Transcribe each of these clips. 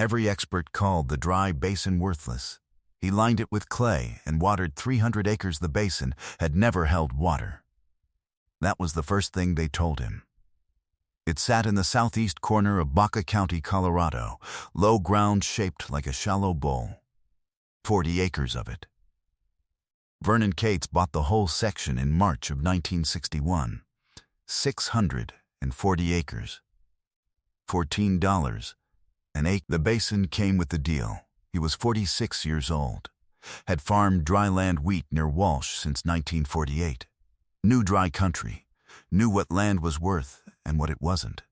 Every expert called the dry basin worthless. He lined it with clay and watered 300 acres. The basin had never held water. That was the first thing they told him. It sat in the southeast corner of Baca County, Colorado, low ground shaped like a shallow bowl. 40 acres of it. Vernon Cates bought the whole section in March of 1961. 640 acres. $14 an acre. The basin came with the deal. He was 46 years old. Had farmed dryland wheat near Walsh since 1948. Knew dry country. Knew what land was worth and what it wasn't.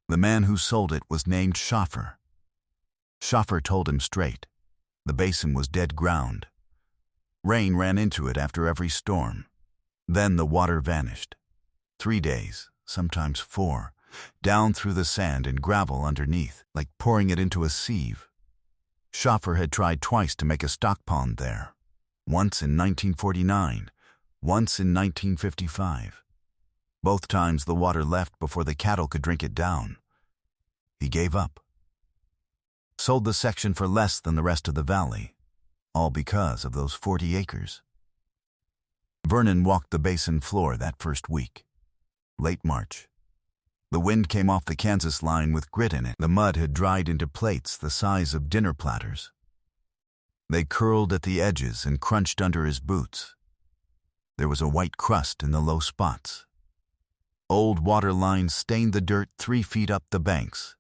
The man who sold it was named Schaffer. Schaffer told him straight. The basin was dead ground. Rain ran into it after every storm. Then the water vanished. 3 days, sometimes 4, down through the sand and gravel underneath, like pouring it into a sieve. Schaffer had tried twice to make a stock pond there. Once in 1949, once in 1955. Both times the water left before the cattle could drink it down. He gave up. Sold the section for less than the rest of the valley, all because of those 40 acres. Vernon walked the basin floor that first week. Late March. The wind came off the Kansas line with grit in it. The mud had dried into plates the size of dinner platters. They curled at the edges and crunched under his boots. There was a white crust in the low spots. Old water lines stained the dirt 3 feet up the banks.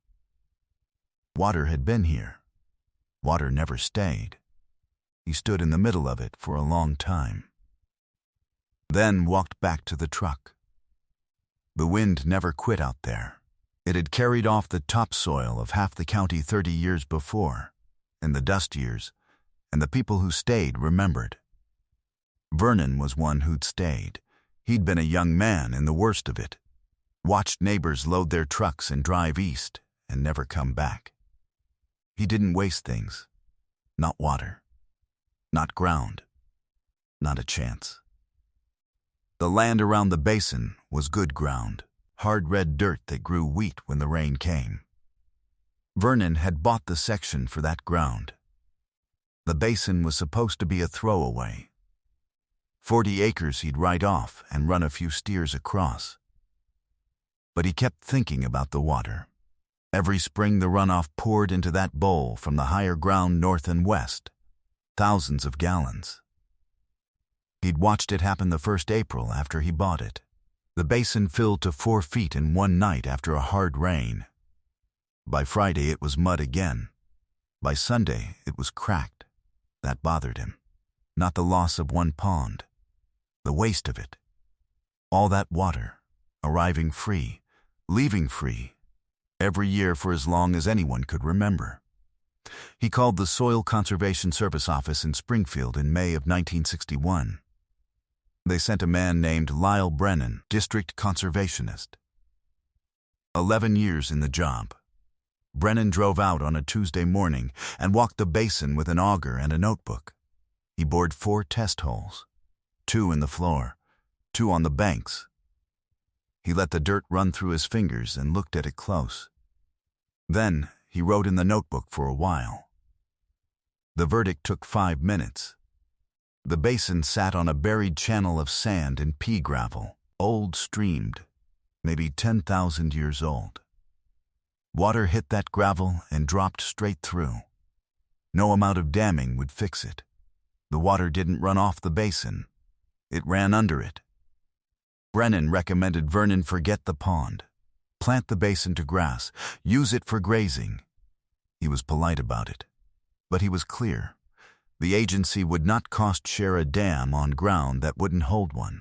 Water had been here. Water never stayed. He stood in the middle of it for a long time. Then walked back to the truck. The wind never quit out there. It had carried off the topsoil of half the county 30 years before, in the dust years, and the people who stayed remembered. Vernon was one who'd stayed. He'd been a young man in the worst of it. Watched neighbors load their trucks and drive east and never come back. He didn't waste things. Not water. Not ground. Not a chance. The land around the basin was good ground, hard red dirt that grew wheat when the rain came. Vernon had bought the section for that ground. The basin was supposed to be a throwaway. 40 acres he'd write off and run a few steers across. But he kept thinking about the water. Every spring the runoff poured into that bowl from the higher ground north and west. Thousands of gallons. He'd watched it happen the first April after he bought it. The basin filled to 4 feet in one night after a hard rain. By Friday it was mud again. By Sunday it was cracked. That bothered him. Not the loss of one pond. The waste of it. All that water, arriving free, leaving free, every year for as long as anyone could remember. He called the Soil Conservation Service office in Springfield in May of 1961. They sent a man named Lyle Brennan, district conservationist. 11 years in the job. Brennan drove out on a Tuesday morning and walked the basin with an auger and a notebook. He bored 4 test holes, 2 in the floor, 2 on the banks. He let the dirt run through his fingers and looked at it close. Then he wrote in the notebook for a while. The verdict took 5 minutes. The basin sat on a buried channel of sand and pea gravel, old streamed, maybe 10,000 years old. Water hit that gravel and dropped straight through. No amount of damming would fix it. The water didn't run off the basin. It ran under it. Brennan recommended Vernon forget the pond, plant the basin to grass, use it for grazing. He was polite about it, but he was clear. The agency would not cost share a dam on ground that wouldn't hold one.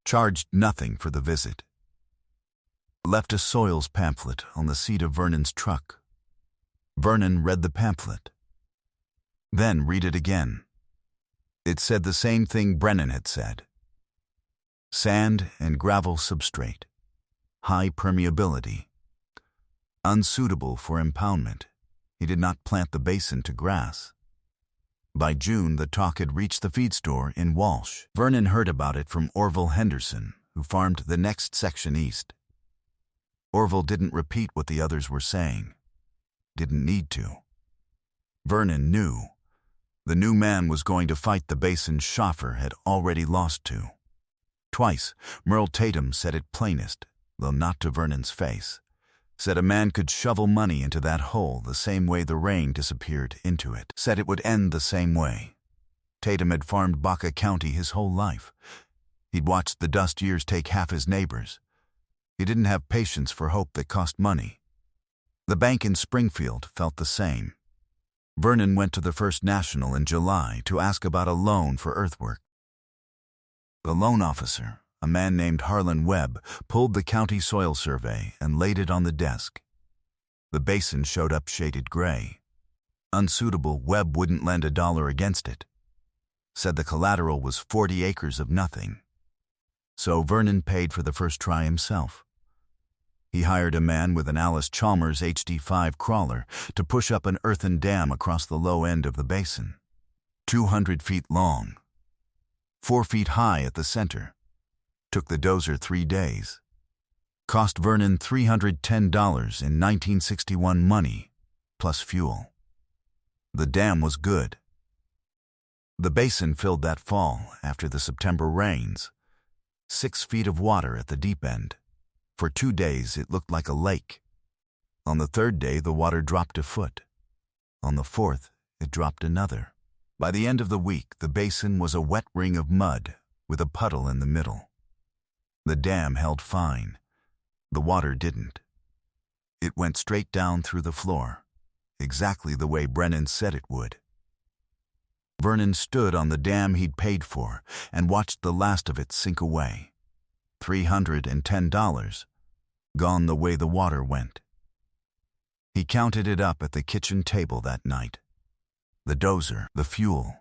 Charged nothing for the visit. Left a soils pamphlet on the seat of Vernon's truck. Vernon read the pamphlet. Then read it again. It said the same thing Brennan had said. Sand and gravel substrate. High permeability. Unsuitable for impoundment. He did not plant the basin to grass. By June, the talk had reached the feed store in Walsh. Vernon heard about it from Orville Henderson, who farmed the next section east. Orville didn't repeat what the others were saying. didn't need to. Vernon knew. The new man was going to fight the Basin Schaffer had already lost to. Twice, Merle Tatum said it plainest, though not to Vernon's face. Said a man could shovel money into that hole the same way the rain disappeared into it. Said it would end the same way. Tatum had farmed Baca County his whole life. He'd watched the dust years take half his neighbors. He didn't have patience for hope that cost money. The bank in Springfield felt the same. Vernon went to the First National in July to ask about a loan for earthwork. The loan officer, a man named Harlan Webb, pulled the county soil survey and laid it on the desk. The basin showed up shaded gray. Unsuitable, Webb wouldn't lend $1 against it. Said the collateral was 40 acres of nothing. So Vernon paid for the first try himself. He hired a man with an Alice Chalmers HD5 crawler to push up an earthen dam across the low end of the basin. 200 feet long, 4 feet high at the center. Took the dozer 3 days. Cost Vernon $310 in 1961 money, plus fuel. The dam was good. The basin filled that fall after the September rains. 6 feet of water at the deep end. For 2 days it looked like a lake. On the 3rd day the water dropped a foot. On the 4th it dropped another. By the end of the week the basin was a wet ring of mud with a puddle in the middle. The dam held fine. The water didn't. It went straight down through the floor, exactly the way Brennan said it would. Vernon stood on the dam he'd paid for and watched the last of it sink away. $310, gone the way the water went. He counted it up at the kitchen table that night. The dozer, the fuel,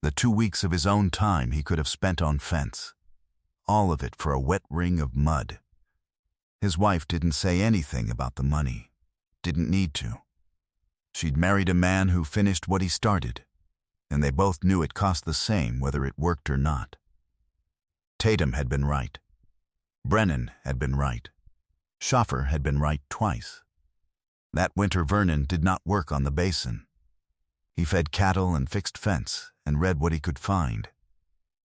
the 2 weeks of his own time he could have spent on fence. All of it for a wet ring of mud. His wife didn't say anything about the money. Didn't need to. She'd married a man who finished what he started, and they both knew it cost the same whether it worked or not. Tatum had been right. Brennan had been right. Schaffer had been right twice. That winter Vernon did not work on the basin. He fed cattle and fixed fence and read what he could find.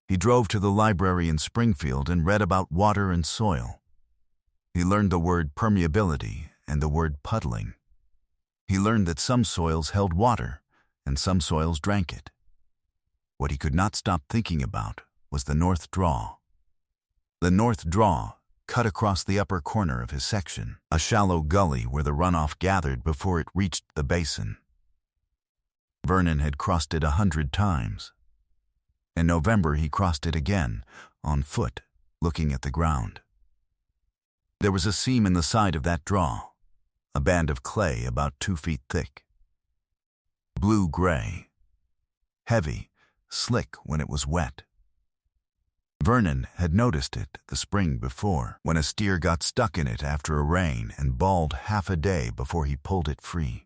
He drove to the library in Springfield and read about water and soil. He learned the word permeability and the word puddling. He learned that some soils held water and some soils drank it. What he could not stop thinking about was the North Draw. The North Draw cut across the upper corner of his section, a shallow gully where the runoff gathered before it reached the basin. Vernon had crossed it 100 times. In November he crossed it again, on foot, looking at the ground. There was a seam in the side of that draw, a band of clay about 2 feet thick. Blue-gray, heavy, slick when it was wet. Vernon had noticed it the spring before, when a steer got stuck in it after a rain and bawled half a day before he pulled it free.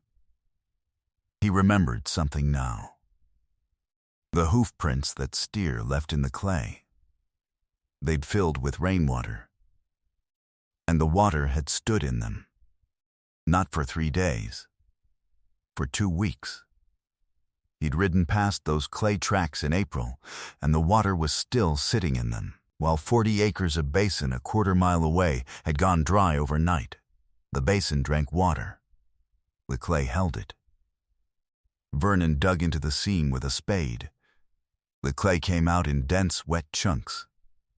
He remembered something now. The hoof prints that steer left in the clay. They'd filled with rainwater, and the water had stood in them. Not for 3 days, for 2 weeks. He'd ridden past those clay tracks in April, and the water was still sitting in them, while 40 acres of basin a quarter-mile away had gone dry overnight. The basin drank water. The clay held it. Vernon dug into the seam with a spade. The clay came out in dense, wet chunks.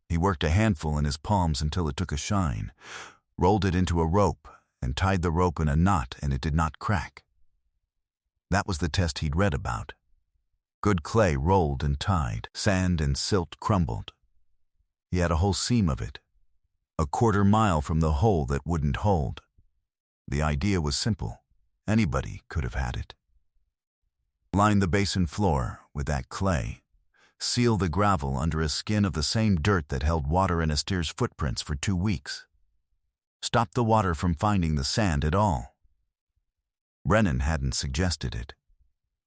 He worked a handful in his palms until it took a shine, rolled it into a rope, and tied the rope in a knot, and it did not crack. That was the test he'd read about. Good clay rolled and tied, sand and silt crumbled. He had a whole seam of it, a quarter-mile from the hole that wouldn't hold. The idea was simple. Anybody could have had it. Line the basin floor with that clay. Seal the gravel under a skin of the same dirt that held water in a steer's footprints for 2 weeks. Stop the water from finding the sand at all. Brennan hadn't suggested it.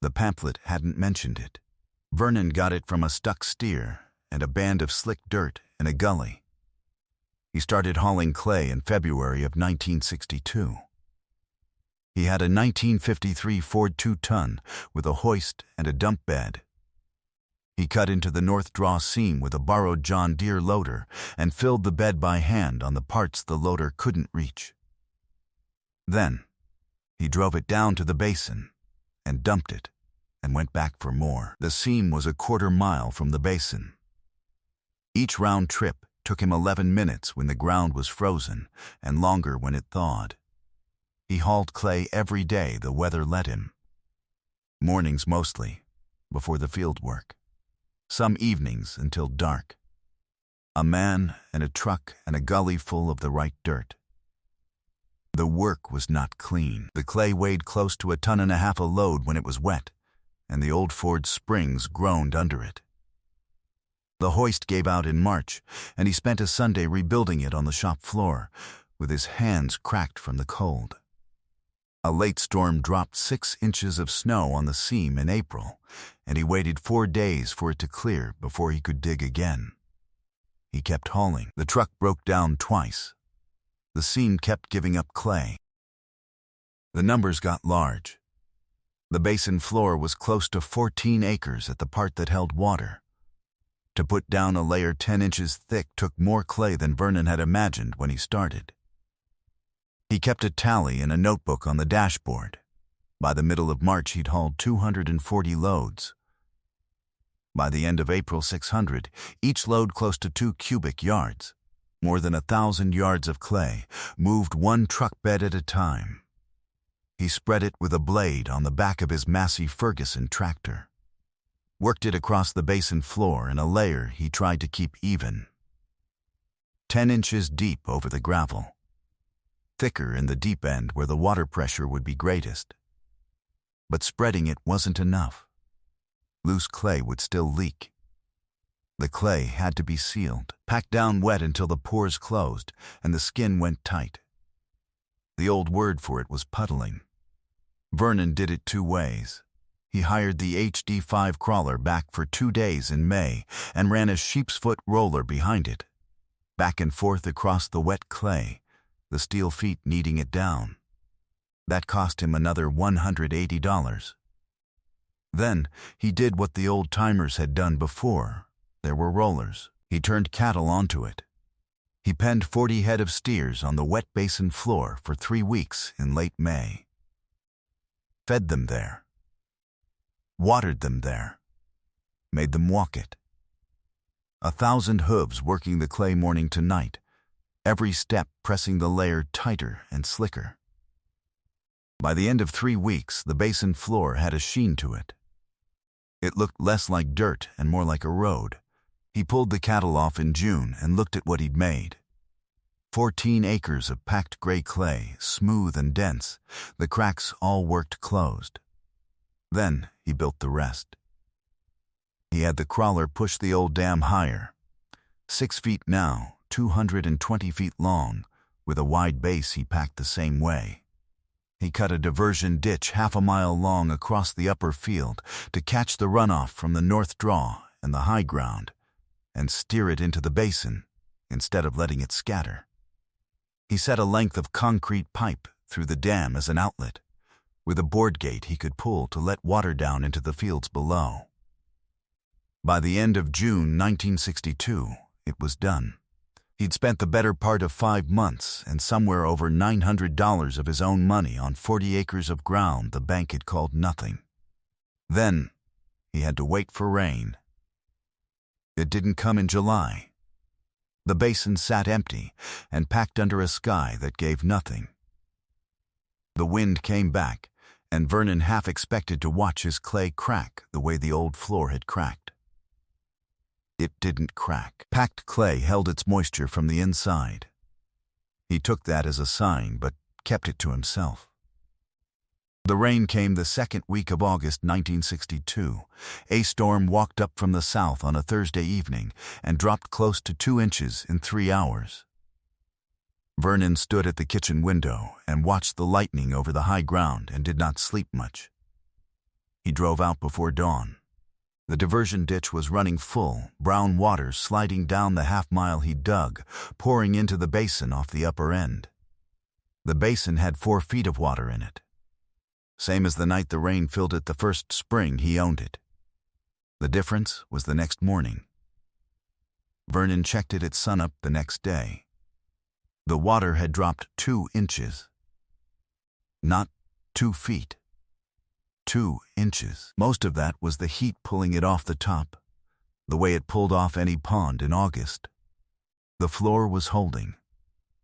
The pamphlet hadn't mentioned it. Vernon got it from a stuck steer and a band of slick dirt in a gully. He started hauling clay in February of 1962. He had a 1953 Ford 2-ton with a hoist and a dump bed. He cut into the north draw seam with a borrowed John Deere loader and filled the bed by hand on the parts the loader couldn't reach. Then, he drove it down to the basin and dumped it and went back for more. The seam was a quarter-mile from the basin. Each round trip took him 11 minutes when the ground was frozen and longer when it thawed. He hauled clay every day the weather let him. Mornings mostly, before the field work. Some evenings until dark. A man and a truck and a gully full of the right dirt. The work was not clean. The clay weighed close to 1.5 tons a load when it was wet, and the old Ford springs groaned under it. The hoist gave out in March, and he spent a Sunday rebuilding it on the shop floor, with his hands cracked from the cold. A late storm dropped 6 inches of snow on the seam in April, and he waited 4 days for it to clear before he could dig again. He kept hauling. The truck broke down twice. The seam kept giving up clay. The numbers got large. The basin floor was close to 14 acres at the part that held water. To put down a layer 10 inches thick took more clay than Vernon had imagined when he started. He kept a tally in a notebook on the dashboard. By the middle of March, he'd hauled 240 loads. By the end of April, 600, each load close to 2 cubic yards, more than 1,000 yards of clay, moved one truck bed at a time. He spread it with a blade on the back of his Massey Ferguson tractor. Worked it across the basin floor in a layer he tried to keep even. 10 inches deep over the gravel. Thicker in the deep end where the water pressure would be greatest. But spreading it wasn't enough. Loose clay would still leak. The clay had to be sealed, packed down wet until the pores closed and the skin went tight. The old word for it was puddling. Vernon did it 2 ways. He hired the HD5 crawler back for 2 days in May and ran a sheep's foot roller behind it, back and forth across the wet clay, the steel feet kneading it down. That cost him another $180. Then he did what the old-timers had done before. There were rollers. He turned cattle onto it. He penned 40 head of steers on the wet basin floor for 3 weeks in late May. Fed them there. Watered them there. Made them walk it. 1,000 hooves working the clay morning to night, every step pressing the layer tighter and slicker. By the end of 3 weeks, the basin floor had a sheen to it. It looked less like dirt and more like a road. He pulled the cattle off in June and looked at what he'd made. 14 acres of packed gray clay, smooth and dense, the cracks all worked closed. Then he built the rest. He had the crawler push the old dam higher. 6 feet now, 220 feet long, with a wide base he packed the same way. He cut a diversion ditch 1/2 mile long across the upper field to catch the runoff from the north draw and the high ground and steer it into the basin instead of letting it scatter. He set a length of concrete pipe through the dam as an outlet, with a board gate he could pull to let water down into the fields below. By the end of June 1962, it was done. He'd spent the better part of 5 months and somewhere over $900 of his own money on 40 acres of ground the bank had called nothing. Then he had to wait for rain. It didn't come in July. The basin sat empty and packed under a sky that gave nothing. The wind came back, and Vernon half expected to watch his clay crack the way the old floor had cracked. It didn't crack. Packed clay held its moisture from the inside. He took that as a sign, but kept it to himself. The rain came the second week of August 1962. A storm walked up from the south on a Thursday evening and dropped close to 2 inches in 3 hours. Vernon stood at the kitchen window and watched the lightning over the high ground and did not sleep much. He drove out before dawn. The diversion ditch was running full, brown water sliding down the 1/2 mile he dug, pouring into the basin off the upper end. The basin had 4 feet of water in it, same as the night the rain filled it the first spring he owned it. The difference was the next morning. Vernon checked it at sunup the next day. The water had dropped 2 inches. Not 2 feet. 2 inches. Most of that was the heat pulling it off the top, the way it pulled off any pond in August. The floor was holding.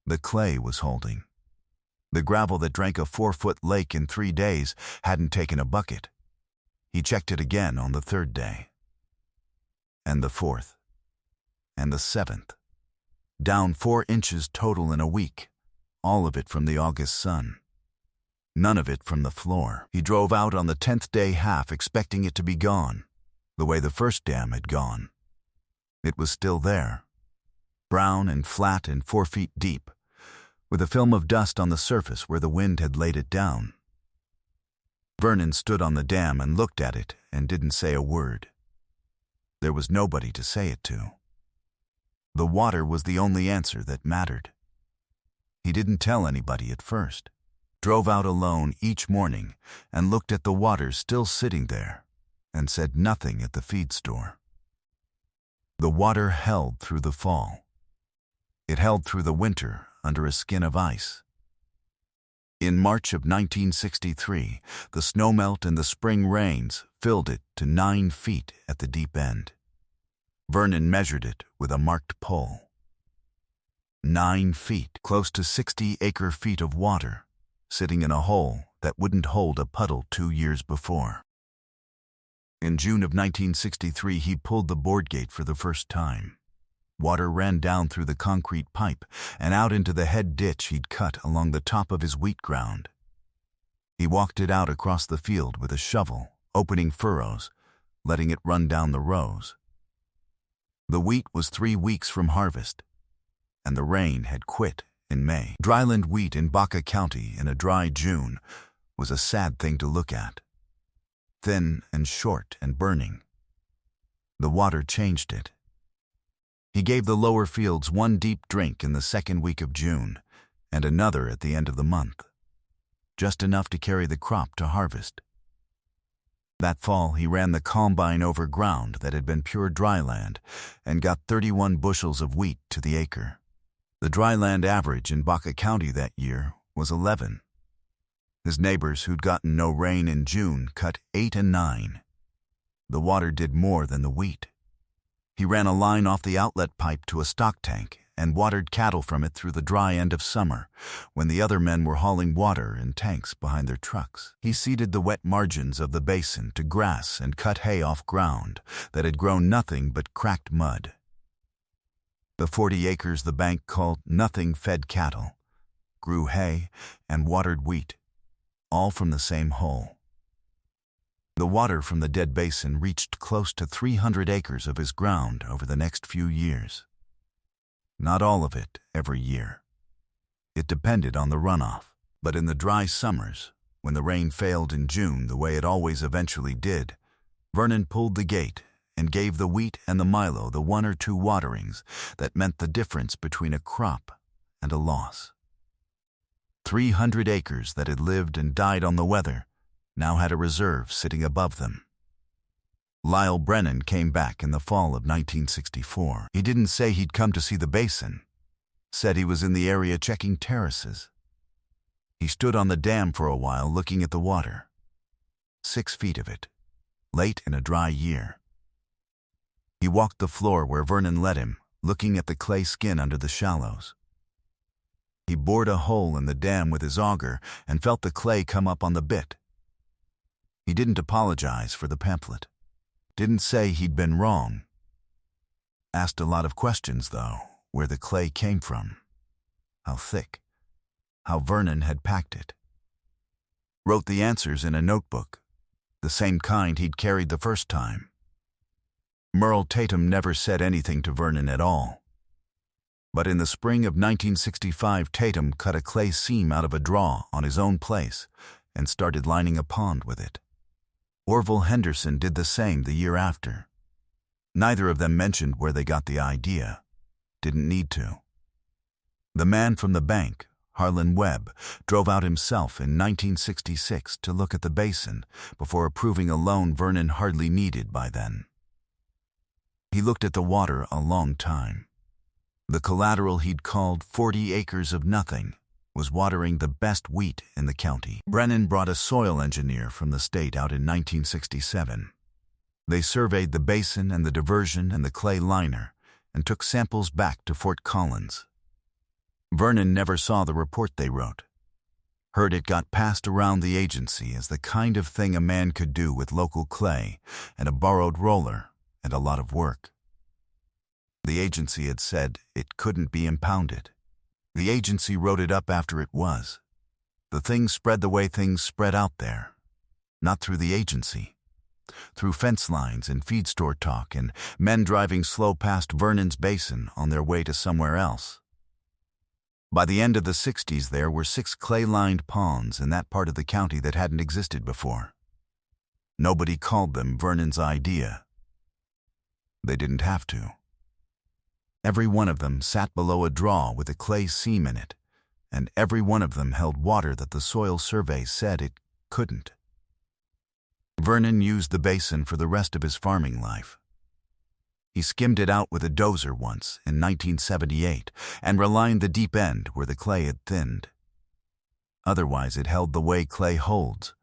The clay was holding. The gravel that drank a 4-foot lake in 3 days hadn't taken a bucket. He checked it again on the 3rd day. And the 4th. And the 7th. Down 4 inches total in a week, all of it from the August sun. None of it from the floor. He drove out on the 10th day half expecting it to be gone, the way the first dam had gone. It was still there, brown and flat and 4 feet deep, with a film of dust on the surface where the wind had laid it down. Vernon stood on the dam and looked at it and didn't say a word. There was nobody to say it to. The water was the only answer that mattered. He didn't tell anybody at first. Drove out alone each morning and looked at the water still sitting there and said nothing at the feed store. The water held through the fall. It held through the winter under a skin of ice. In March of 1963, the snowmelt and the spring rains filled it to 9 feet at the deep end. Vernon measured it with a marked pole. 9 feet, close to 60 acre-feet of water, sitting in a hole that wouldn't hold a puddle 2 years before. In June of 1963, he pulled the board gate for the first time. Water ran down through the concrete pipe and out into the head ditch he'd cut along the top of his wheat ground. He walked it out across the field with a shovel, opening furrows, letting it run down the rows. The wheat was 3 weeks from harvest, and the rain had quit in May. Dryland wheat in Baca County in a dry June was a sad thing to look at. Thin and short and burning. The water changed it. He gave the lower fields 1 deep drink in the 2nd week of June, and another at the end of the month, just enough to carry the crop to harvest. That fall, he ran the combine over ground that had been pure dry land and got 31 bushels of wheat to the acre. The dry land average in Baca County that year was 11. His neighbors who'd gotten no rain in June cut 8 and 9. The water did more than the wheat. He ran a line off the outlet pipe to a stock tank and watered cattle from it through the dry end of summer, when the other men were hauling water in tanks behind their trucks. He seeded the wet margins of the basin to grass and cut hay off ground that had grown nothing but cracked mud. The 40 acres the bank called nothing fed cattle, grew hay, and watered wheat, all from the same hole. The water from the dead basin reached close to 300 acres of his ground over the next few years. Not all of it every year. It depended on the runoff, but in the dry summers, when the rain failed in June the way it always eventually did, Vernon pulled the gate and gave the wheat and the milo the 1 or 2 waterings that meant the difference between a crop and a loss. 300 acres that had lived and died on the weather now had a reserve sitting above them. Lyle Brennan came back in the fall of 1964. He didn't say he'd come to see the basin, said he was in the area checking terraces. He stood on the dam for a while looking at the water. 6 feet of it, late in a dry year. He walked the floor where Vernon led him, looking at the clay skin under the shallows. He bored a hole in the dam with his auger and felt the clay come up on the bit. He didn't apologize for the pamphlet. Didn't say he'd been wrong. Asked a lot of questions, though, where the clay came from, how thick, how Vernon had packed it. Wrote the answers in a notebook, the same kind he'd carried the first time. Merle Tatum never said anything to Vernon at all. But in the spring of 1965, Tatum cut a clay seam out of a draw on his own place and started lining a pond with it. Orville Henderson did the same the year after. Neither of them mentioned where they got the idea. Didn't need to. The man from the bank, Harlan Webb, drove out himself in 1966 to look at the basin before approving a loan Vernon hardly needed by then. He looked at the water a long time. The collateral he'd called 40 acres of nothing was watering the best wheat in the county. Brennan brought a soil engineer from the state out in 1967. They surveyed the basin and the diversion and the clay liner and took samples back to Fort Collins. Vernon never saw the report they wrote. Heard it got passed around the agency as the kind of thing a man could do with local clay and a borrowed roller and a lot of work. The agency had said it couldn't be impounded. The agency wrote it up after it was. The thing spread the way things spread out there. Not through the agency. Through fence lines and feed store talk and men driving slow past Vernon's basin on their way to somewhere else. By the end of the 60s, there were 6 clay-lined ponds in that part of the county that hadn't existed before. Nobody called them Vernon's idea. They didn't have to. Every one of them sat below a draw with a clay seam in it, and every one of them held water that the soil survey said it couldn't. Vernon used the basin for the rest of his farming life. He skimmed it out with a dozer once in 1978 and relined the deep end where the clay had thinned. Otherwise it held the way clay holds,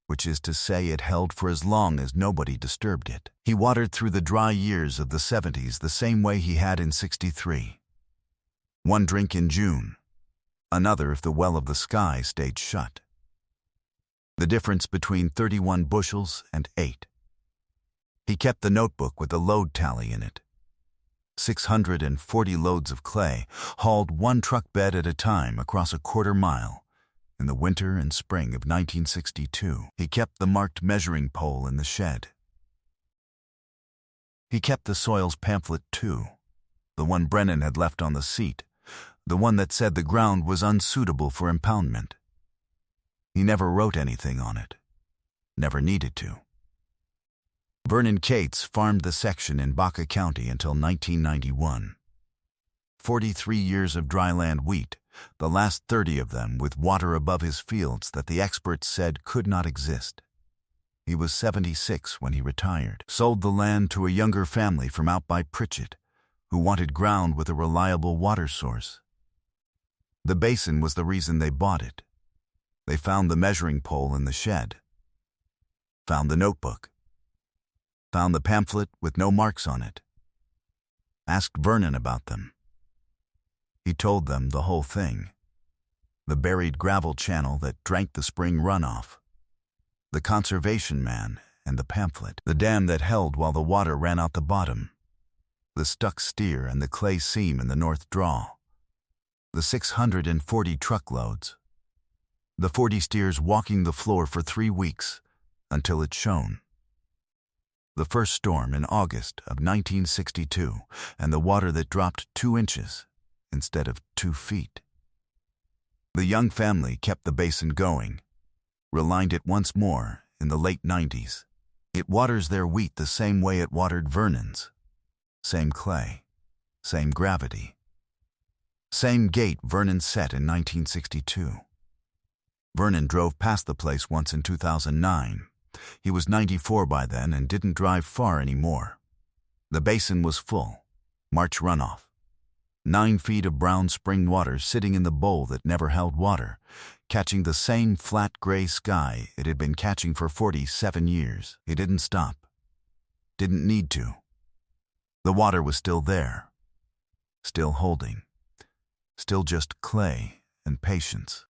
which is to say it held for as long as nobody disturbed it. He watered through the dry years of the 70s the same way he had in 63. One drink in June, another if the well of the sky stayed shut. The difference between 31 bushels and 8. He kept the notebook with a load tally in it. 640 loads of clay, hauled one truck bed at a time across a quarter mile. In the winter and spring of 1962, he kept the marked measuring pole in the shed. He kept the soils pamphlet too, the one Brennan had left on the seat, the one that said the ground was unsuitable for impoundment. He never wrote anything on it, never needed to. Vernon Cates farmed the section in Baca County until 1991. 43 years of dryland wheat, the last 30 of them with water above his fields that the experts said could not exist. He was 76 when he retired, sold the land to a younger family from out by Pritchett, who wanted ground with a reliable water source. The basin was the reason they bought it. They found the measuring pole in the shed, found the notebook, found the pamphlet with no marks on it, asked Vernon about them. He told them the whole thing. The buried gravel channel that drank the spring runoff, the conservation man and the pamphlet, the dam that held while the water ran out the bottom, the stuck steer and the clay seam in the north draw, the 640 truckloads, the 40 steers walking the floor for 3 weeks until it shone. The first storm in August of 1962 and the water that dropped 2 inches instead of 2 feet. The young family kept the basin going, relined it once more in the late 90s. It waters their wheat the same way it watered Vernon's. Same clay, same gravity. Same gate Vernon set in 1962. Vernon drove past the place once in 2009. He was 94 by then and didn't drive far anymore. The basin was full, March runoff. 9 feet of brown spring water sitting in the bowl that never held water, catching the same flat gray sky it had been catching for 47 years. He didn't stop. Didn't need to. The water was still there. Still holding. Still just clay and patience.